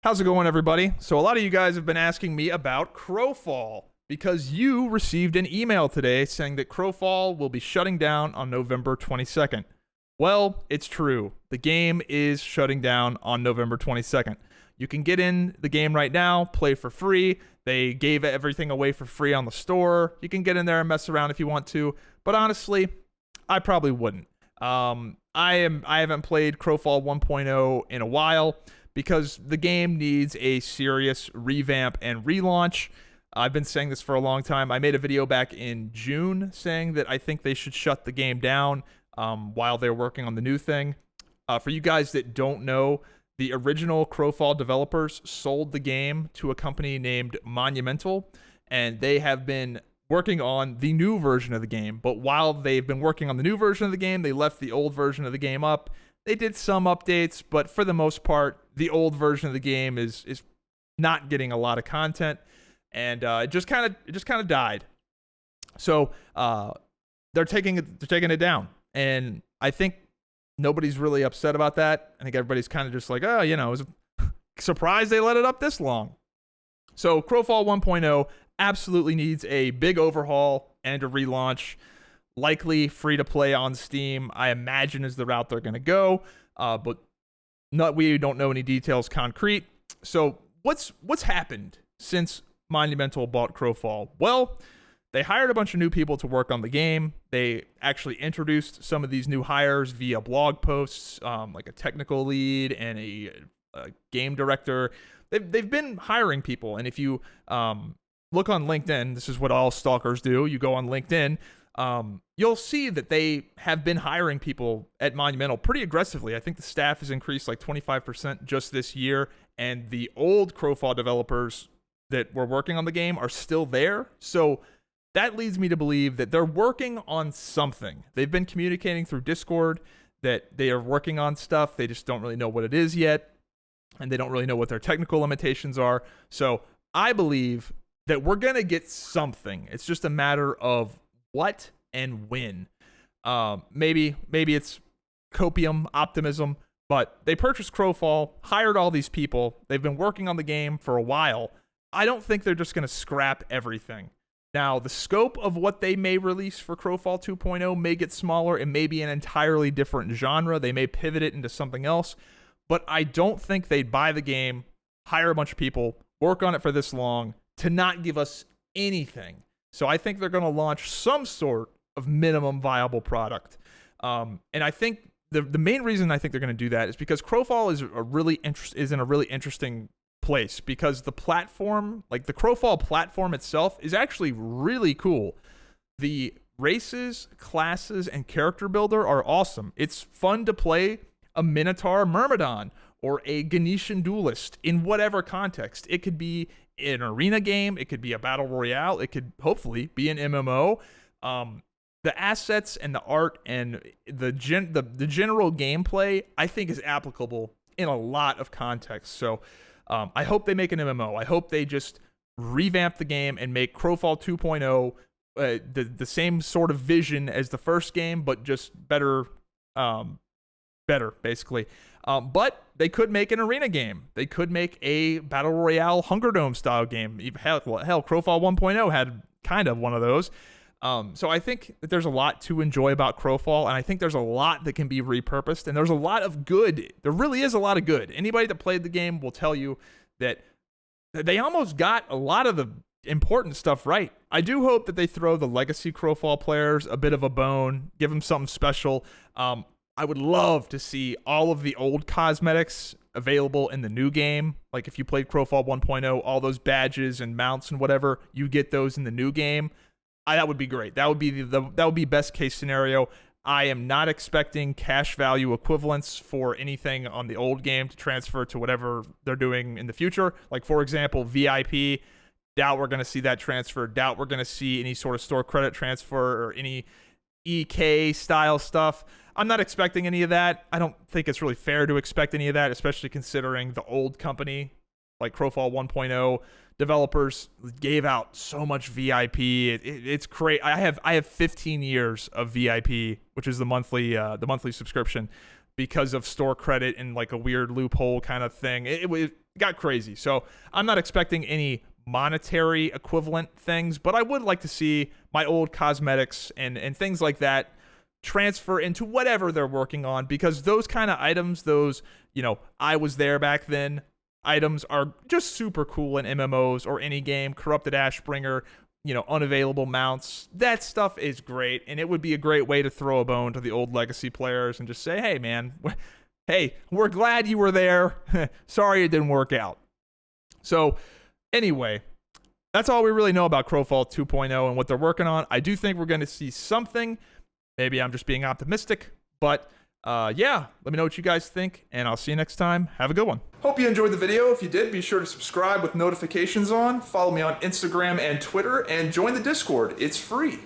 How's it going, everybody? So a lot of you guys have been asking me about Crowfall because you received an email today saying that Crowfall will be shutting down on November 22nd. Well, it's true. The game is shutting down on November 22nd. You can get in the game right now, play for free. They gave everything away for free on the store. You can get in there and mess around if you want to, but honestly, I probably wouldn't. I haven't played Crowfall 1.0 in a while, because the game needs a serious revamp and relaunch. I've been saying this for a long time. I made a video back in June saying that I think they should shut the game down while they're working on the new thing. For you guys that don't know, the original Crowfall developers sold the game to a company named Monumental, and they have been working on the new version of the game. But while they've been working on the new version of the game, they left the old version of the game up. They did some updates, but for the most part, the old version of the game is not getting a lot of content, and it just kind of died. So they're taking it down, and I think nobody's really upset about that. I think everybody's kind of just like, oh, I was surprised they let it up this long. So Crowfall 1.0 absolutely needs a big overhaul and a relaunch. Likely free to play on Steam, I imagine, is the route they're going to go, but we don't know any details concrete. So what's happened since Monumental bought Crowfall? Well, they hired a bunch of new people to work on the game. They actually introduced some of these new hires via blog posts, like a technical lead and a game director. They've been hiring people, and if you look on LinkedIn, this is what all stalkers do. You go on LinkedIn. You'll see that they have been hiring people at Monumental pretty aggressively. I think the staff has increased like 25% just this year, and the old Crowfall developers that were working on the game are still there. So that leads me to believe that they're working on something. They've been communicating through Discord that they are working on stuff. They just don't really know what it is yet, and they don't really know what their technical limitations are. So I believe that we're going to get something. It's just a matter of what and when. Maybe it's copium optimism, but they purchased Crowfall, hired all these people. They've been working on the game for a while. I don't think they're just going to scrap everything. Now, the scope of what they may release for Crowfall 2.0 may get smaller. It may be an entirely different genre. They may pivot it into something else, but I don't think they'd buy the game, hire a bunch of people, work on it for this long to not give us anything. So I think they're going to launch some sort of minimum viable product. And I think the main reason I think they're going to do that is because Crowfall is in a really interesting place, because the platform, like the Crowfall platform itself, is actually really cool. The races, classes, and character builder are awesome. It's fun to play a Minotaur Myrmidon or a Ganetian duelist in whatever context. It could be an arena game, it could be a battle royale, it could hopefully be an MMO. The assets and the art and the general gameplay, I think, is applicable in a lot of contexts. So I hope they make an MMO. I hope they just revamp the game and make Crowfall 2.0 the same sort of vision as the first game, but just better basically. But they could make an arena game. They could make a battle royale Hunger Dome style game. Hell, Crowfall 1.0 had kind of one of those. So I think that there's a lot to enjoy about Crowfall, and I think there's a lot that can be repurposed, and there's a lot of good. There really is a lot of good. Anybody that played the game will tell you that they almost got a lot of the important stuff right. I do hope that they throw the legacy Crowfall players a bit of a bone, give them something special. I would love to see all of the old cosmetics available in the new game. Like if you played Crowfall 1.0, all those badges and mounts and whatever, you get those in the new game. That would be great. That would be best case scenario. I am not expecting cash value equivalents for anything on the old game to transfer to whatever they're doing in the future. Like, for example, VIP, doubt we're going to see that transfer. Doubt we're going to see any sort of store credit transfer or any EK style stuff. I'm not expecting any of that. I don't think it's really fair to expect any of that, especially considering the old company, like Crowfall 1.0 developers, gave out so much VIP. It's great. I have 15 years of VIP, which is the monthly subscription. because of store credit and like a weird loophole kind of thing. It got crazy. So I'm not expecting any monetary equivalent things, but I would like to see my old cosmetics and things like that transfer into whatever they're working on, because those kind of items, those, I was there back then items are just super cool in MMOs or any game. Corrupted Ashbringer, unavailable mounts, that stuff is great, and it would be a great way to throw a bone to the old legacy players and just say, hey man, we're glad you were there. Sorry it didn't work out. So anyway, that's all we really know about Crowfall 2.0 and what they're working on. I do think we're going to see something. Maybe I'm just being optimistic, but yeah, let me know what you guys think, and I'll see you next time. Have a good one. Hope you enjoyed the video. If you did, be sure to subscribe with notifications on, follow me on Instagram and Twitter, and join the Discord. It's free.